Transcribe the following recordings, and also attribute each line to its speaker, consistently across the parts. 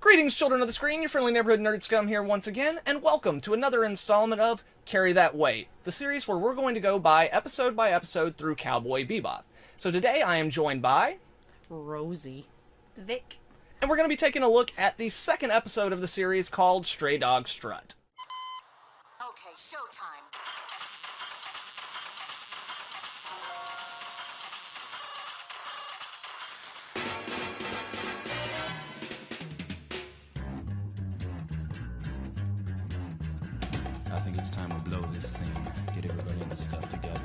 Speaker 1: Greetings, children of the screen, your friendly neighborhood nerd scum here once again, and welcome to another installment of Carry That Weight, the series where we're going to go by episode through Cowboy Bebop. So today I am joined by...
Speaker 2: Rosie.
Speaker 3: Vic.
Speaker 1: And we're going to be taking a look at the second episode of the series called Stray Dog Strut.
Speaker 4: Okay, showtime.
Speaker 5: I think it's time to blow this scene. Get everybody in the stuff together.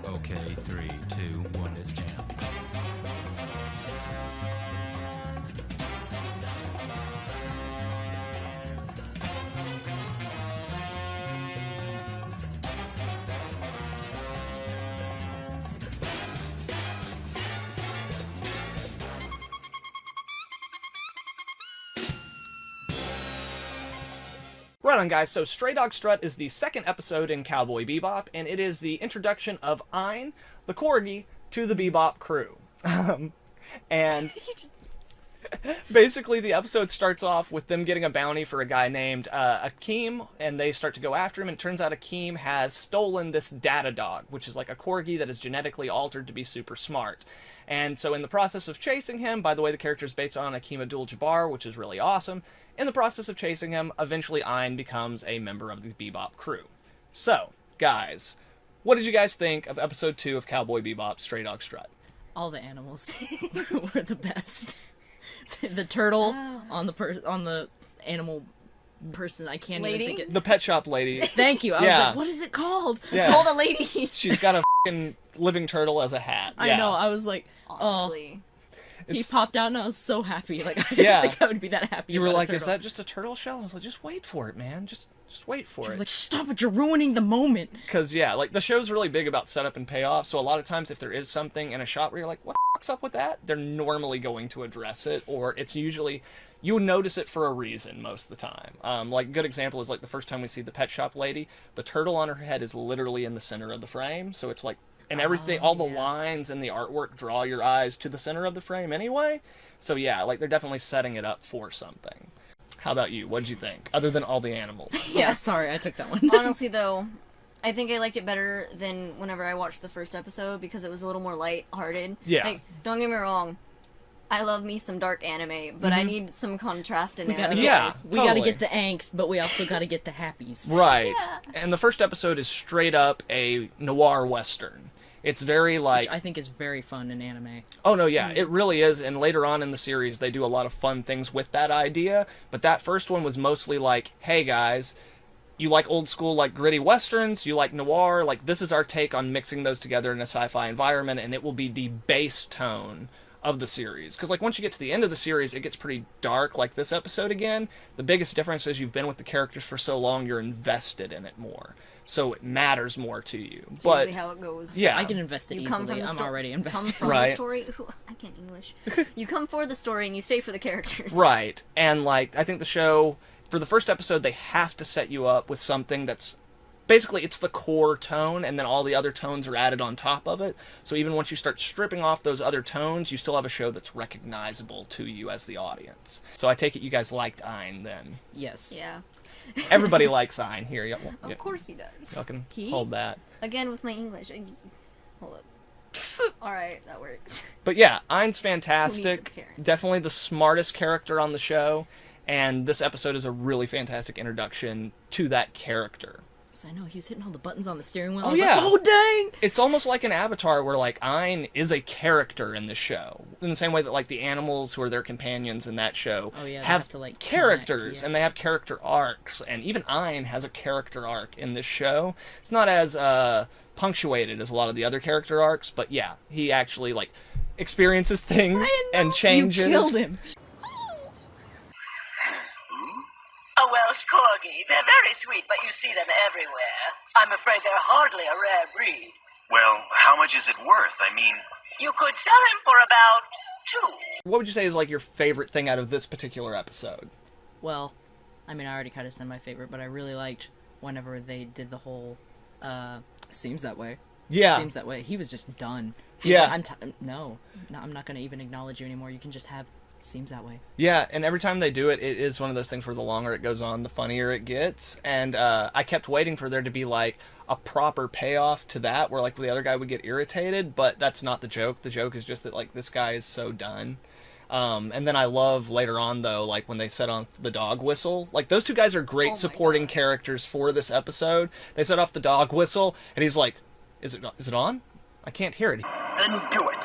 Speaker 5: Okay, 3, 2, 1, let's jam.
Speaker 1: Right on, guys, so Stray Dog Strut is the second episode in Cowboy Bebop, and it is the introduction of Ein, the corgi, to the Bebop crew. And basically the episode starts off with them getting a bounty for a guy named Akeem, and they start to go after him, and it turns out Akeem has stolen this data dog, which is like a corgi that is genetically altered to be super smart. And so in the process of chasing him, by the way, the character is based on Akeem Abdul-Jabbar, which is really awesome. In the process of chasing him, eventually Ein becomes a member of the Bebop crew. So, guys, what did you guys think of episode 2 of Cowboy Bebop, Stray Dog Strut?
Speaker 2: All the animals were the best. The turtle on the animal person. I can't
Speaker 3: Lady?
Speaker 2: even think it.
Speaker 1: The pet shop lady.
Speaker 2: Thank you. I was like, what is it called?
Speaker 1: Yeah.
Speaker 3: It's called a lady.
Speaker 1: She's got a f***ing living turtle as a hat.
Speaker 2: I know. I was like,
Speaker 3: Honestly.
Speaker 2: he popped out and I was so happy. Like, I
Speaker 1: Yeah.
Speaker 2: didn't think I would be that happy.
Speaker 1: You were
Speaker 2: about a
Speaker 1: like, is
Speaker 2: turtle.
Speaker 1: that just a turtle shell? I was like, just wait for it, man. Just wait for it.
Speaker 2: Like, stop it! You're ruining the moment.
Speaker 1: Because, yeah, like, the show's really big about setup and payoff, so a lot of times if there is something in a shot where you're like, what the fuck's up with that? They're normally going to address it, or it's usually, you notice it for a reason most of the time. Like, a good example is, like, the first time we see the pet shop lady, the turtle on her head is literally in the center of the frame, so it's like, and everything, all the lines and the artwork draw your eyes to the center of the frame anyway. So, yeah, like, they're definitely setting it up for something. How about you? What did you think? Other than all the animals.
Speaker 2: Yeah, sorry, I took that one.
Speaker 3: Honestly, though, I think I liked it better than whenever I watched the first episode because it was a little more light-hearted.
Speaker 1: Yeah.
Speaker 3: Like, don't get me wrong. I love me some dark anime, but I need some contrast in there.
Speaker 2: gotta
Speaker 3: like,
Speaker 2: get-
Speaker 1: Yeah,
Speaker 2: We gotta
Speaker 1: totally.
Speaker 2: get the angst, but we also gotta get the happies.
Speaker 1: Right.
Speaker 3: Yeah.
Speaker 1: And the first episode is straight up a noir western. It's very like...
Speaker 2: Which I think is very fun in anime.
Speaker 1: Oh, no, yeah, it really is. And later on in the series, they do a lot of fun things with that idea. But that first one was mostly like, hey, guys, you like old school, like, gritty westerns, you like noir, like, this is our take on mixing those together in a sci-fi environment, and it will be the base tone of the series. Because, like, once you get to the end of the series, it gets pretty dark, like this episode again. The biggest difference is you've been with the characters for so long, you're invested in it more. So it matters more to you.
Speaker 3: It's
Speaker 1: But
Speaker 3: usually how it goes.
Speaker 1: yeah.
Speaker 2: I can invest it
Speaker 3: You come
Speaker 2: easily.
Speaker 3: from the
Speaker 2: I'm
Speaker 3: sto-
Speaker 2: already
Speaker 3: Come
Speaker 2: invested.
Speaker 3: from
Speaker 1: Right.
Speaker 3: the story. I can't English. You come for the story and you stay for the characters.
Speaker 1: Right. And, like, I think the show, for the first episode, they have to set you up with something that's, basically, it's the core tone, and then all the other tones are added on top of it. So even once you start stripping off those other tones, you still have a show that's recognizable to you as the audience. So I take it you guys liked Ein, then.
Speaker 2: Yes.
Speaker 3: Yeah.
Speaker 1: Everybody likes Ein here.
Speaker 3: Of course he does.
Speaker 1: Y'all can
Speaker 3: He?
Speaker 1: hold that.
Speaker 3: Again with my English. Hold up. Alright, that works.
Speaker 1: But yeah, Ein's
Speaker 3: Who needs a
Speaker 1: fantastic.
Speaker 3: parent?
Speaker 1: Definitely the smartest character on the show. And this episode is a really fantastic introduction to that character.
Speaker 2: So I know he was hitting all the buttons on the steering wheel.
Speaker 1: Oh,
Speaker 2: I was
Speaker 1: yeah.
Speaker 2: like, oh dang!
Speaker 1: It's almost like an Avatar where, like, Ein is a character in the show. In the same way that, like, the animals who are their companions in that show
Speaker 2: Oh, yeah, they
Speaker 1: have
Speaker 2: have to, like,
Speaker 1: characters,
Speaker 2: connect, yeah.
Speaker 1: and they have character arcs. And even Ein has a character arc in this show. It's not as punctuated as a lot of the other character arcs, but yeah, he actually, like, experiences things and changes.
Speaker 2: You killed him.
Speaker 6: A Welsh Corgi. They're very sweet, but you see them everywhere. I'm afraid they're hardly a rare breed.
Speaker 7: Well, how much is it worth? I mean,
Speaker 6: You could sell him for about 2.
Speaker 1: What would you say is, like, your favorite thing out of this particular episode?
Speaker 2: Well, I mean, I already kind of said my favorite, but I really liked whenever they did the whole, seems that way.
Speaker 1: Yeah.
Speaker 2: Seems that way. He was just done. He's
Speaker 1: Yeah.
Speaker 2: like, no, I'm not going to even acknowledge you anymore. You can just have seems that way.
Speaker 1: Yeah, and every time they do it, it is one of those things where the longer it goes on, the funnier it gets. And I kept waiting for there to be like a proper payoff to that, where like the other guy would get irritated, but that's not the joke. The joke is just that like this guy is so done. And then I love later on though, like when they set on the dog whistle, like those two guys are great supporting characters for this episode. They set off the dog whistle, and he's like, "Is it on? I can't hear it."
Speaker 6: Then do it.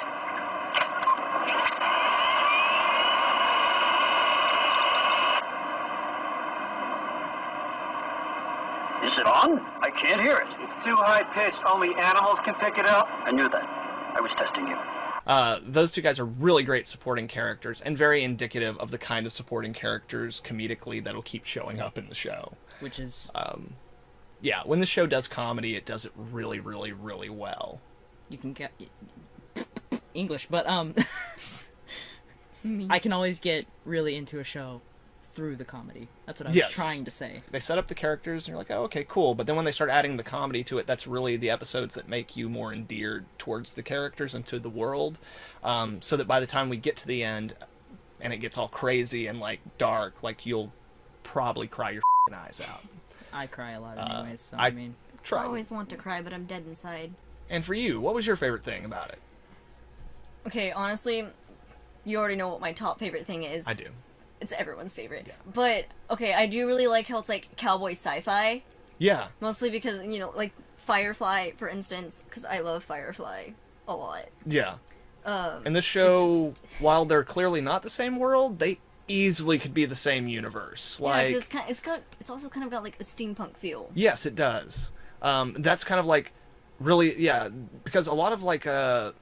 Speaker 6: Is it on? I can't hear it.
Speaker 8: It's too high-pitched. Only animals can pick it up.
Speaker 6: I knew that. I was testing you.
Speaker 1: Those two guys are really great supporting characters and very indicative of the kind of supporting characters comedically that'll keep showing up in the show.
Speaker 2: Which is...
Speaker 1: yeah, when the show does comedy, it does it really, really, really well.
Speaker 2: You can get... English, but, I can always get really into a show through the comedy. That's what I was trying to say.
Speaker 1: They set up the characters and you're like, oh, okay, cool. But then when they start adding the comedy to it, that's really the episodes that make you more endeared towards the characters and to the world. So that by the time we get to the end and it gets all crazy and like dark, like you'll probably cry your eyes out.
Speaker 2: I cry a lot anyways, so I mean...
Speaker 3: I always want to cry, but I'm dead inside.
Speaker 1: And for you, what was your favorite thing about it?
Speaker 3: Okay, honestly, you already know what my top favorite thing is.
Speaker 1: I do.
Speaker 3: It's everyone's favorite.
Speaker 1: Yeah.
Speaker 3: But, okay, I do really like how it's, like, cowboy sci-fi.
Speaker 1: Yeah.
Speaker 3: Mostly because, you know, like, Firefly, for instance, because I love Firefly a lot.
Speaker 1: Yeah. And this show, while they're clearly not the same world, they easily could be the same universe.
Speaker 3: Yeah,
Speaker 1: like,
Speaker 3: it's also kind of got, like, a steampunk feel.
Speaker 1: Yes, it does. That's kind of, like, really, yeah, because a lot of, like, I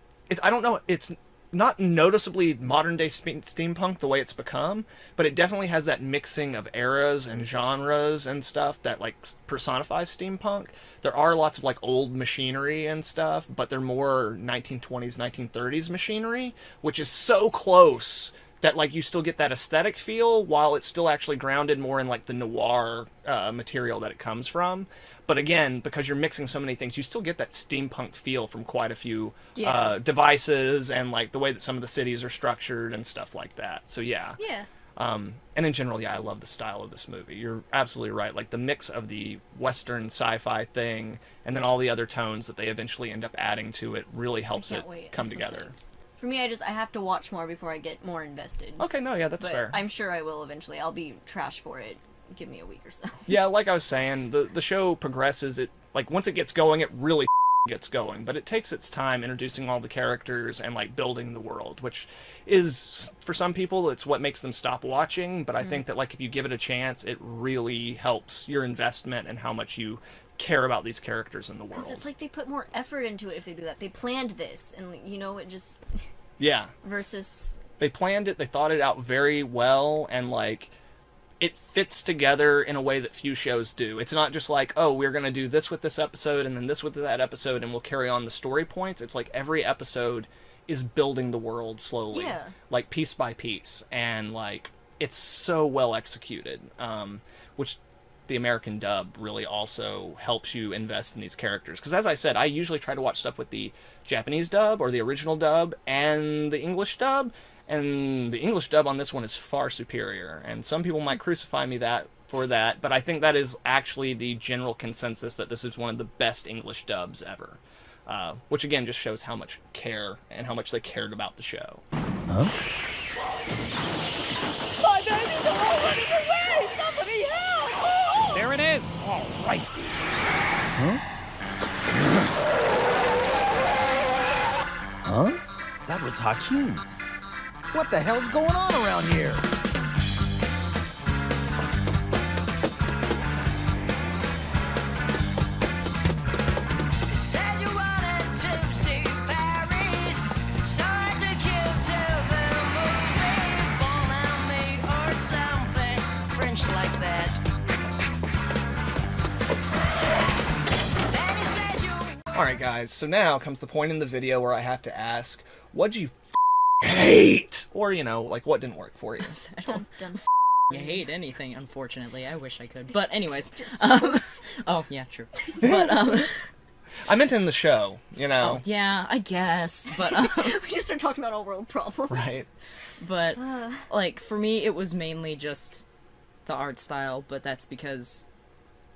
Speaker 1: don't know, it's not noticeably modern-day steampunk the way it's become, but it definitely has that mixing of eras and genres and stuff that, like, personifies steampunk. There are lots of, like, old machinery and stuff, but they're more 1920s, 1930s machinery, which is so close that, like, you still get that aesthetic feel while it's still actually grounded more in, like, the noir material that it comes from. But again, because you're mixing so many things, you still get that steampunk feel from quite a few devices and, like, the way that some of the cities are structured and stuff like that. So, yeah.
Speaker 3: Yeah.
Speaker 1: And in general, yeah, I love the style of this movie. You're absolutely right. Like, the mix of the Western sci-fi thing and then all the other tones that they eventually end up adding to it really helps it come together.
Speaker 3: For me, I have to watch more before I get more invested.
Speaker 1: Okay, no, yeah, that's
Speaker 3: but
Speaker 1: fair.
Speaker 3: I'm sure I will eventually. I'll be trash for it. Give me a week or so.
Speaker 1: Yeah, like I was saying, the show progresses. It, like, once it gets going, it really gets going, but it takes its time introducing all the characters and, like, building the world, which is, for some people, it's what makes them stop watching, but I think that, like, if you give it a chance, it really helps your investment and how much you care about these characters in the world.
Speaker 3: Because it's like they put more effort into it if they do that. They planned this, and, you know, it just...
Speaker 1: Yeah.
Speaker 3: Versus...
Speaker 1: They planned it, they thought it out very well, and, like, it fits together in a way that few shows do. It's not just like, oh, we're going to do this with this episode and then this with that episode and we'll carry on the story points. It's like every episode is building the world slowly, like piece by piece. And, like, it's so well executed, which the American dub really also helps you invest in these characters. Because as I said, I usually try to watch stuff with the Japanese dub or the original dub and the English dub. And the English dub on this one is far superior. And some people might crucify me for that, but I think that is actually the general consensus that this is one of the best English dubs ever. Which again just shows how much care and how much they cared about the show.
Speaker 9: Huh?
Speaker 10: My babies are all running away! Somebody help! Oh!
Speaker 11: There it is!
Speaker 1: All right.
Speaker 9: Huh? Huh? That was Hakeem. What the hell's going on around here?
Speaker 10: You said you wanted to see Paris, so I took you to the movie, Bon Ami or something French like that. Then you said you...
Speaker 1: Alright guys, so now comes the point in the video where I have to ask, what'd you hate? Or, you know, like, what didn't work for you?
Speaker 2: I don't hate anything, unfortunately. I wish I could. But anyways, oh yeah, true. But
Speaker 1: I meant in the show, you know.
Speaker 2: Yeah, I guess, but
Speaker 3: We just start talking about all world problems.
Speaker 1: Right.
Speaker 2: but like for me, it was mainly just the art style. But that's because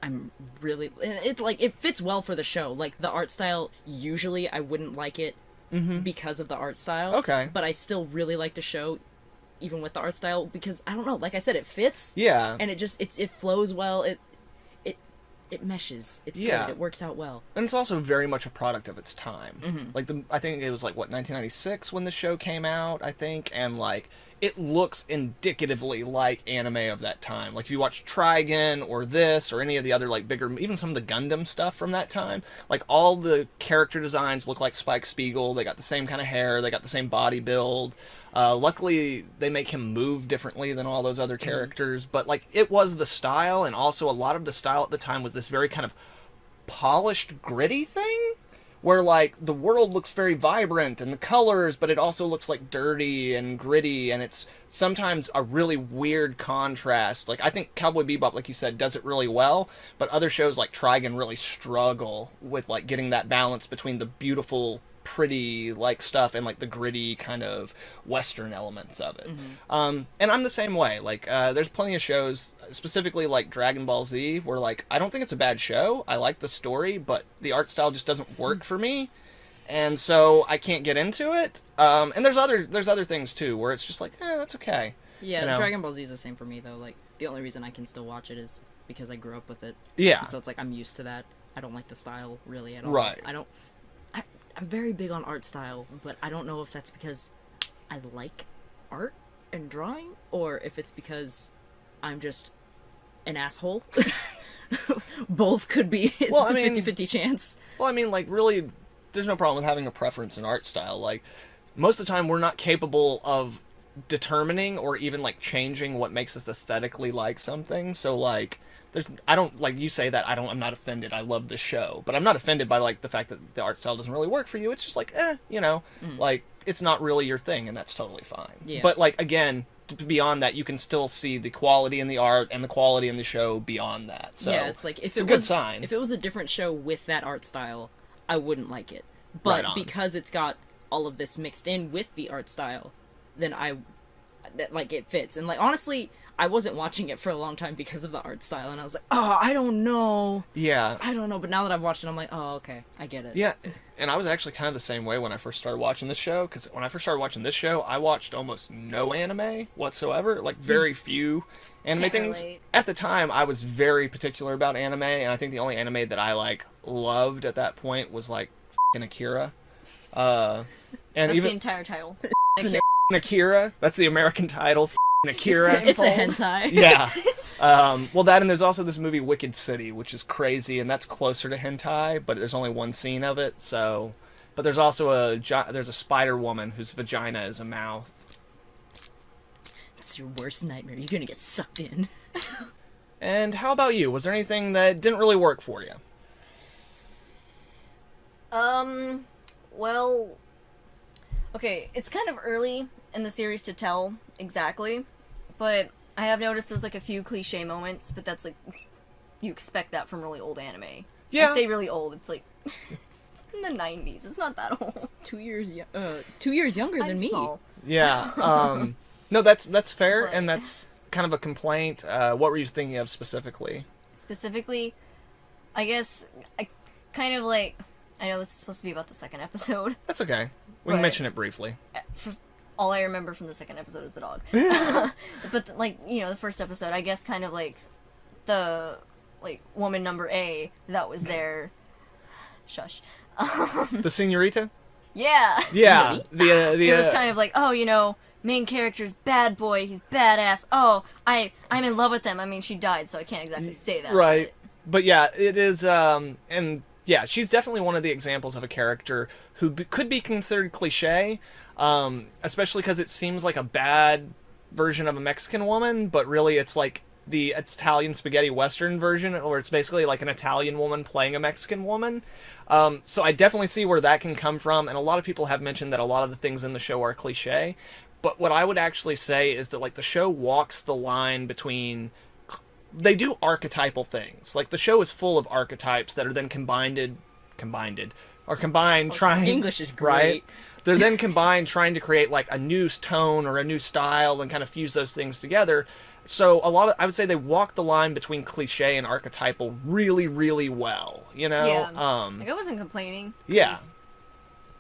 Speaker 2: I'm really it fits well for the show. Like the art style, usually I wouldn't like it because of the art style.
Speaker 1: Okay.
Speaker 2: But I still really like the show, even with the art style, because I don't know. Like I said, it fits.
Speaker 1: Yeah.
Speaker 2: And it flows well. It meshes. It's
Speaker 1: Yeah.
Speaker 2: good. It works out well.
Speaker 1: And it's also very much a product of its time. Like I think it was like 1996 when the show came out, I think, and like it looks indicatively like anime of that time. Like if you watch Trigun or this or any of the other like bigger, even some of the Gundam stuff from that time, like all the character designs look like Spike Spiegel. They got the same kind of hair. They got the same body build. Luckily, they make him move differently than all those other characters. But like it was the style, and also a lot of the style at the time was this very kind of polished, gritty thing. Where, like, the world looks very vibrant, and the colors, but it also looks, like, dirty and gritty, and it's sometimes a really weird contrast. Like, I think Cowboy Bebop, like you said, does it really well, but other shows like Trigun really struggle with, like, getting that balance between the beautiful, pretty, like, stuff and, like, the gritty kind of Western elements of it. And I'm the same way. Like, there's plenty of shows, specifically like Dragon Ball Z, where like I don't think it's a bad show. I like the story, but the art style just doesn't work for me, and so I can't get into it. And there's other things too where it's just like, that's okay.
Speaker 2: Yeah,
Speaker 1: You know?
Speaker 2: Dragon Ball Z is the same for me though. Like the only reason I can still watch it is because I grew up with it.
Speaker 1: Yeah.
Speaker 2: And so it's like I'm used to that. I don't like the style really at all.
Speaker 1: Right.
Speaker 2: I'm very big on art style, but I don't know if that's because I like art and drawing, or if it's because I'm just an asshole. Both could be. It's
Speaker 1: Well, I
Speaker 2: a
Speaker 1: mean-
Speaker 2: 50-50 chance.
Speaker 1: Well, I mean, like, really, there's no problem with having a preference in art style. Like, most of the time, we're not capable of determining or even, like, changing what makes us aesthetically like something. So, like, I don't, like, you say that, I'm not offended. I love this show. But I'm not offended by, like, the fact that the art style doesn't really work for you. It's just like, you know, like, it's not really your thing, and that's totally fine.
Speaker 2: Yeah.
Speaker 1: But, like, again, beyond that, you can still see the quality in the art and the quality in the show beyond that. So
Speaker 2: yeah, it's like if
Speaker 1: it's
Speaker 2: it
Speaker 1: a good
Speaker 2: was,
Speaker 1: sign.
Speaker 2: If it was a different show with that art style, I wouldn't like it.
Speaker 1: Right
Speaker 2: But
Speaker 1: on.
Speaker 2: because it's got all of this mixed in with the art style, then like it fits. And like honestly, I wasn't watching it for a long time because of the art style, and I was like, I don't know.
Speaker 1: Yeah.
Speaker 2: I don't know. But now that I've watched it, I'm like, okay, I get it.
Speaker 1: Yeah, and I was actually kind of the same way when I first started watching this show, because when I first started watching this show, I watched almost no anime whatsoever, like very few anime
Speaker 3: Can't
Speaker 1: things.
Speaker 3: relate.
Speaker 1: At the time, I was very particular about anime, and I think the only anime that I, like, loved at that point was, like, f***ing Akira. And
Speaker 3: That's
Speaker 1: even
Speaker 3: the entire title.
Speaker 1: f***ing Akira, that's the American title, f***ing Akira.
Speaker 2: It's a hentai.
Speaker 1: Yeah. Well, that, and there's also this movie Wicked City, which is crazy, and that's closer to hentai, but there's only one scene of it. So, but there's also there's a spider woman whose vagina is a mouth.
Speaker 2: It's your worst nightmare. You're gonna get sucked in.
Speaker 1: And how about you? Was there anything that didn't really work for you?
Speaker 3: Well, okay, it's kind of early in the series to tell exactly, but I have noticed there's like a few cliche moments, but that's like, you expect that from really old anime.
Speaker 1: Yeah.
Speaker 3: I say really old, it's like, it's in the 90s, it's not that old.
Speaker 2: 2 years younger than
Speaker 3: I'm
Speaker 2: me.
Speaker 3: small.
Speaker 1: Yeah. No, that's fair,
Speaker 3: But-
Speaker 1: and that's kind of a complaint. What were you thinking of specifically?
Speaker 3: Specifically, I guess, I kind of like, I know this is supposed to be about the second episode.
Speaker 1: That's okay. We can
Speaker 3: But-
Speaker 1: mention it briefly.
Speaker 3: First, all I remember from the second episode is the dog. But, like, you know, the first episode, I guess kind of like the, like, woman number A that was there. Shush.
Speaker 1: The senorita?
Speaker 3: Yeah.
Speaker 1: Yeah.
Speaker 3: It was kind of like, oh, you know, main character's bad boy, he's badass. Oh, I'm in love with him. I mean, she died, so I can't exactly say that.
Speaker 1: Right. But yeah, it is, and yeah, she's definitely one of the examples of a character who could be considered cliche, especially because it seems like a bad version of a Mexican woman, but really it's like the Italian spaghetti western version, where it's basically like an Italian woman playing a Mexican woman. So I definitely see where that can come from, and a lot of people have mentioned that a lot of the things in the show are cliche, but what I would actually say is that, like, the show walks the line between... They do archetypal things. Like, the show is full of archetypes that are then combined trying
Speaker 2: English is
Speaker 1: right.
Speaker 2: great.
Speaker 1: They're then combined trying to create like a new tone or a new style and kind of fuse those things together. So I would say they walk the line between cliche and archetypal really, really well. You know?
Speaker 3: Yeah. Like, I wasn't complaining.
Speaker 1: Yeah.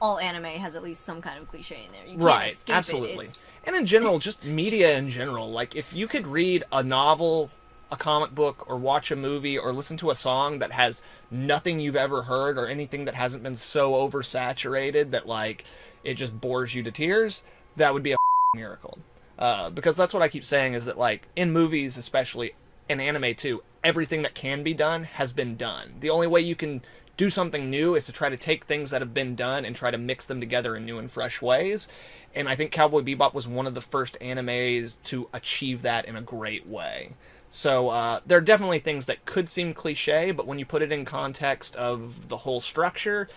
Speaker 3: All anime has at least some kind of cliche in there. You can't
Speaker 1: Right,
Speaker 3: escape
Speaker 1: absolutely.
Speaker 3: It.
Speaker 1: And in general, just media in general. Like, if you could read a novel, a comic book, or watch a movie, or listen to a song that has nothing you've ever heard, or anything that hasn't been so oversaturated that, like, it just bores you to tears, that would be a miracle. Because that's what I keep saying, is that, like, in movies, especially, in anime too, everything that can be done has been done. The only way you can do something new is to try to take things that have been done and try to mix them together in new and fresh ways. And I think Cowboy Bebop was one of the first animes to achieve that in a great way. So there are definitely things that could seem cliche, but when you put it in context of the whole structure,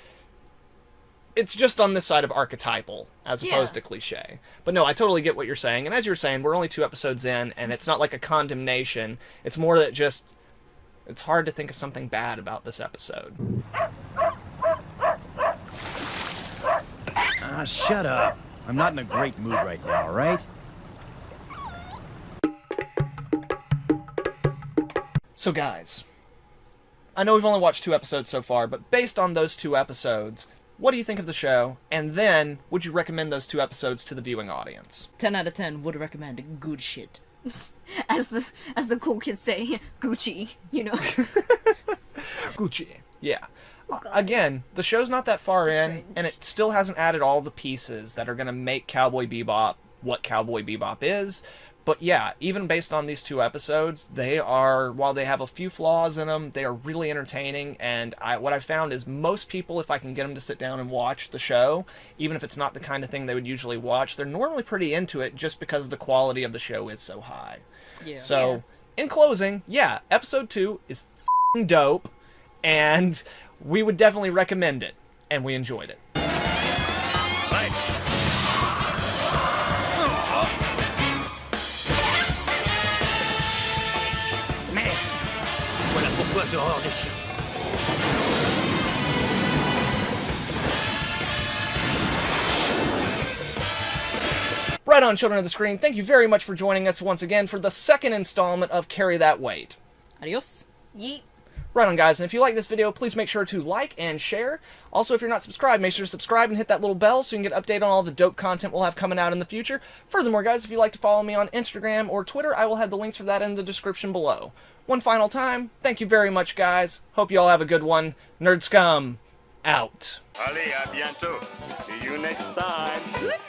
Speaker 1: it's just on this side of archetypal as opposed to cliche. But no, I totally get what you're saying. And as you were saying, we're only 2 episodes in, and it's not like a condemnation. It's more that just... it's hard to think of something bad about this episode.
Speaker 9: Shut up. I'm not in a great mood right now, all right?
Speaker 1: So guys, I know we've only watched 2 episodes so far, but based on those 2 episodes, what do you think of the show? And then, would you recommend those 2 episodes to the viewing audience?
Speaker 2: 10 out of 10 would recommend good shit.
Speaker 3: As the cool kids say, Gucci, you know.
Speaker 1: Gucci. Yeah. Again, the show's not that far in, and it still hasn't added all the pieces that are going to make Cowboy Bebop what Cowboy Bebop is. But yeah, even based on these 2 episodes, they are, while they have a few flaws in them, they are really entertaining. And what I found is most people, if I can get them to sit down and watch the show, even if it's not the kind of thing they would usually watch, they're normally pretty into it just because the quality of the show is so high.
Speaker 2: Yeah.
Speaker 1: So, in closing, yeah, episode 2 is f***ing dope, and we would definitely recommend it, and we enjoyed it. Right on, children of the screen, thank you very much for joining us once again for the 2nd installment of Carry That Weight.
Speaker 2: Adios.
Speaker 3: Yeet.
Speaker 1: Right on, guys, and if you like this video, please make sure to like and share. Also, if you're not subscribed, make sure to subscribe and hit that little bell so you can get updated on all the dope content we'll have coming out in the future. Furthermore, guys, if you'd like to follow me on Instagram or Twitter, I will have the links for that in the description below. One final time, thank you very much, guys. Hope you all have a good one. Nerd Scum, out.
Speaker 8: Allez, à bientôt. See you next time. Good night.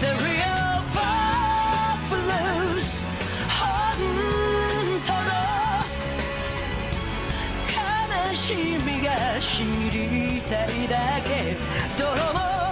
Speaker 10: The real folk blues 本当の悲しみが知りたいだけ泥の